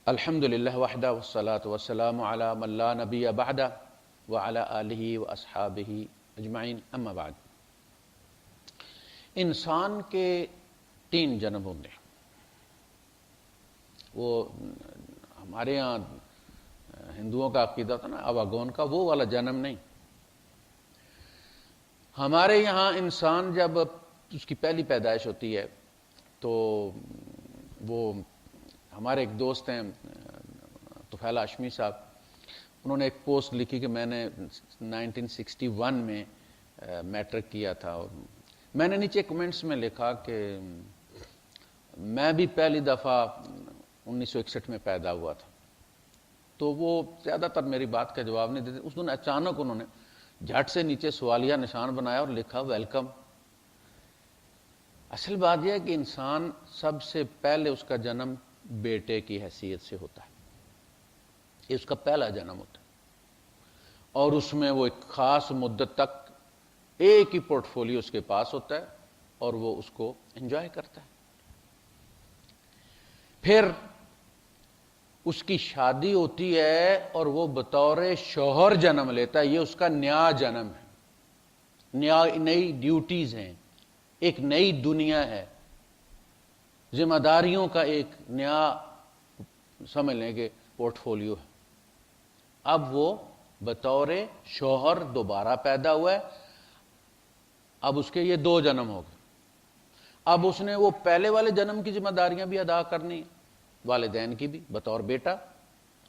الحمدللہ وحدہ والصلاة والسلام علی من لا نبی بعدہ وعلی آلہ واصحابہ اجمعین اما بعد۔ انسان کے 3 جنم ہوتے ہیں۔ وہ ہمارے یہاں ہندوؤں کا عقیدہ تھا نا اواگون کا، وہ والا جنم نہیں۔ ہمارے یہاں انسان جب اس کی پہلی پیدائش ہوتی ہے تو وہ ہمارے ایک دوست ہیں طفیل ہاشمی صاحب، انہوں نے ایک پوسٹ لکھی کہ میں نے 1961 میں میٹرک کیا تھا، اور میں نے نیچے کمنٹس میں لکھا کہ میں بھی پہلی دفعہ 1961 میں پیدا ہوا تھا۔ تو وہ زیادہ تر میری بات کا جواب نہیں دیتے۔ اس دن اچانک انہوں نے جھٹ سے نیچے سوالیہ نشان بنایا اور لکھا ویلکم۔ اصل بات یہ ہے کہ انسان سب سے پہلے اس کا جنم بیٹے کی حیثیت سے ہوتا ہے، یہ اس کا پہلا جنم ہوتا ہے، اور اس میں وہ ایک خاص مدت تک ایک ہی پورٹ فولیو اس کے پاس ہوتا ہے اور وہ اس کو انجوائے کرتا ہے۔ پھر اس کی شادی ہوتی ہے اور وہ بطور شوہر جنم لیتا ہے، یہ اس کا نیا جنم ہے، نئی ڈیوٹیز ہیں، ایک نئی دنیا ہے، ذمہ داریوں کا ایک نیا سمجھ لیں کہ پورٹ فولیو ہے۔ اب وہ بطور شوہر دوبارہ پیدا ہوا ہے، اب اس کے یہ 2 جنم ہو گئے۔ اب اس نے وہ پہلے والے جنم کی ذمہ داریاں بھی ادا کرنی ہیں، والدین کی بھی، بطور بیٹا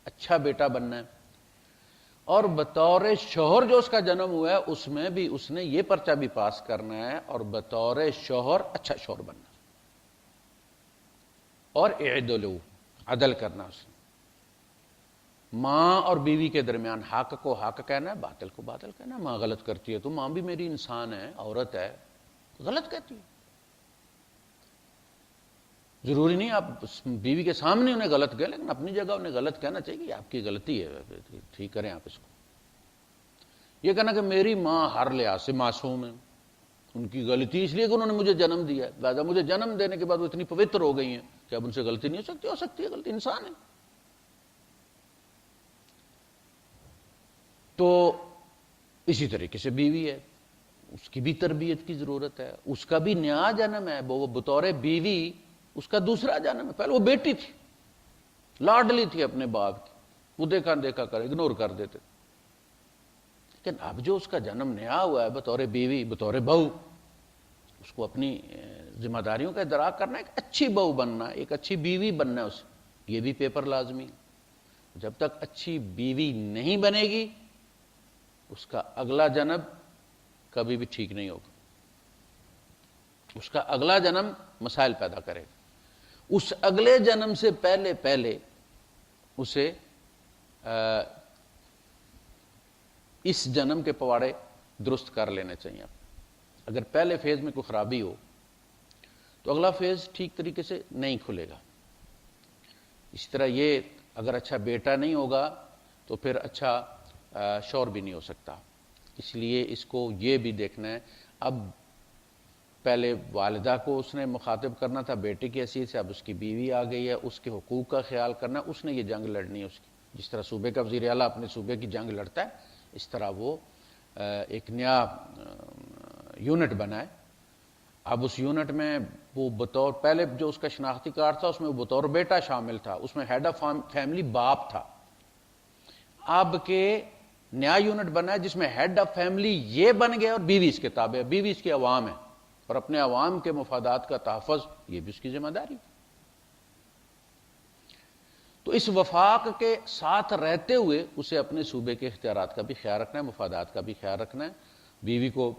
اچھا بیٹا بننا ہے، اور بطور شوہر جو اس کا جنم ہوا ہے اس میں بھی اس نے یہ پرچہ بھی پاس کرنا ہے اور بطور شوہر اچھا شوہر بننا ہے، اور اعدلوا عدل کرنا اس نے۔ ماں اور بیوی کے درمیان حق کو حق کہنا ہے، باطل کو باطل کہنا ہے۔ ماں غلط کرتی ہے تو ماں بھی میری انسان ہے، عورت ہے، غلط کہتی ہے، ضروری نہیں آپ بیوی کے سامنے انہیں غلط کہیں، لیکن اپنی جگہ انہیں غلط کہنا چاہیے کہ آپ کی غلطی ہے، ٹھیک کریں آپ اس کو۔ یہ کہنا کہ میری ماں ہر لحاظ سے معصوم ہے، ان کی غلطی اس لیے کہ انہوں نے مجھے جنم دیا ہے، لہٰذا مجھے جنم دینے کے بعد وہ اتنی پوتر ہو گئی ہیں کہ اب ان سے غلطی نہیں ہو سکتی ہے، غلطی انسان ہے۔ تو اسی طریقے سے بیوی ہے، اس کی بھی تربیت کی ضرورت ہے، اس کا بھی نیا جنم ہے، وہ بطور بیوی اس کا دوسرا جنم ہے۔ پہلے وہ بیٹی تھی، لاڈلی تھی اپنے باپ کی، وہ دیکھا دیکھا کر اگنور کر دیتے، لیکن اب جو اس کا جنم نیا ہوا ہے بطور بیوی، بطور بہو، اس کو اپنی ذمہ داریوں کا ادراک کرنا ہے، ایک اچھی بہو بننا ہے، ایک اچھی بیوی بننا ہے اسے، یہ بھی پیپر لازمی ہے۔ جب تک اچھی بیوی نہیں بنے گی اس کا اگلا جنم کبھی بھی ٹھیک نہیں ہوگا، اس کا اگلا جنم مسائل پیدا کرے گا۔ اس اگلے جنم سے پہلے اسے اس جنم کے پواڑے درست کر لینے چاہیے۔ اگر پہلے فیز میں کوئی خرابی ہو تو اگلا فیز ٹھیک طریقے سے نہیں کھلے گا۔ اس طرح یہ اگر اچھا بیٹا نہیں ہوگا تو پھر اچھا شوہر بھی نہیں ہو سکتا، اس لیے اس کو یہ بھی دیکھنا ہے۔ اب پہلے والدہ کو اس نے مخاطب کرنا تھا بیٹے کی حیثیت سے، اب اس کی بیوی آ گئی ہے، اس کے حقوق کا خیال کرنا، اس نے یہ جنگ لڑنی ہے اس کی۔ جس طرح صوبے کا وزیر اعلیٰ اپنے صوبے کی جنگ لڑتا ہے، اس طرح وہ ایک نیا یونٹ بنا ہے۔ اب اس یونٹ میں وہ بطور پہلے جو اس کا شناختی کارڈ تھا اس میں وہ بطور بیٹا شامل تھا، اس میں ہیڈ آف فیملی باپ تھا۔ اب کے نیا یونٹ بنا ہے جس میں ہیڈ آف فیملی یہ بن گیا اور بیوی اس کے تابع ہے، بیوی اس کی عوام ہے، اور اپنے عوام کے مفادات کا تحفظ یہ بھی اس کی ذمہ داری۔ تو اس وفاق کے ساتھ رہتے ہوئے اسے اپنے صوبے کے اختیارات کا بھی خیال رکھنا ہے، مفادات کا بھی خیال رکھنا ہے، بیوی کو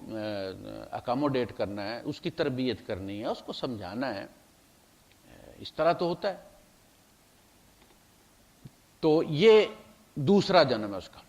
اکاموڈیٹ کرنا ہے، اس کی تربیت کرنی ہے، اس کو سمجھانا ہے۔ اس طرح تو ہوتا ہے۔ تو یہ دوسرا جنم ہے اس کا۔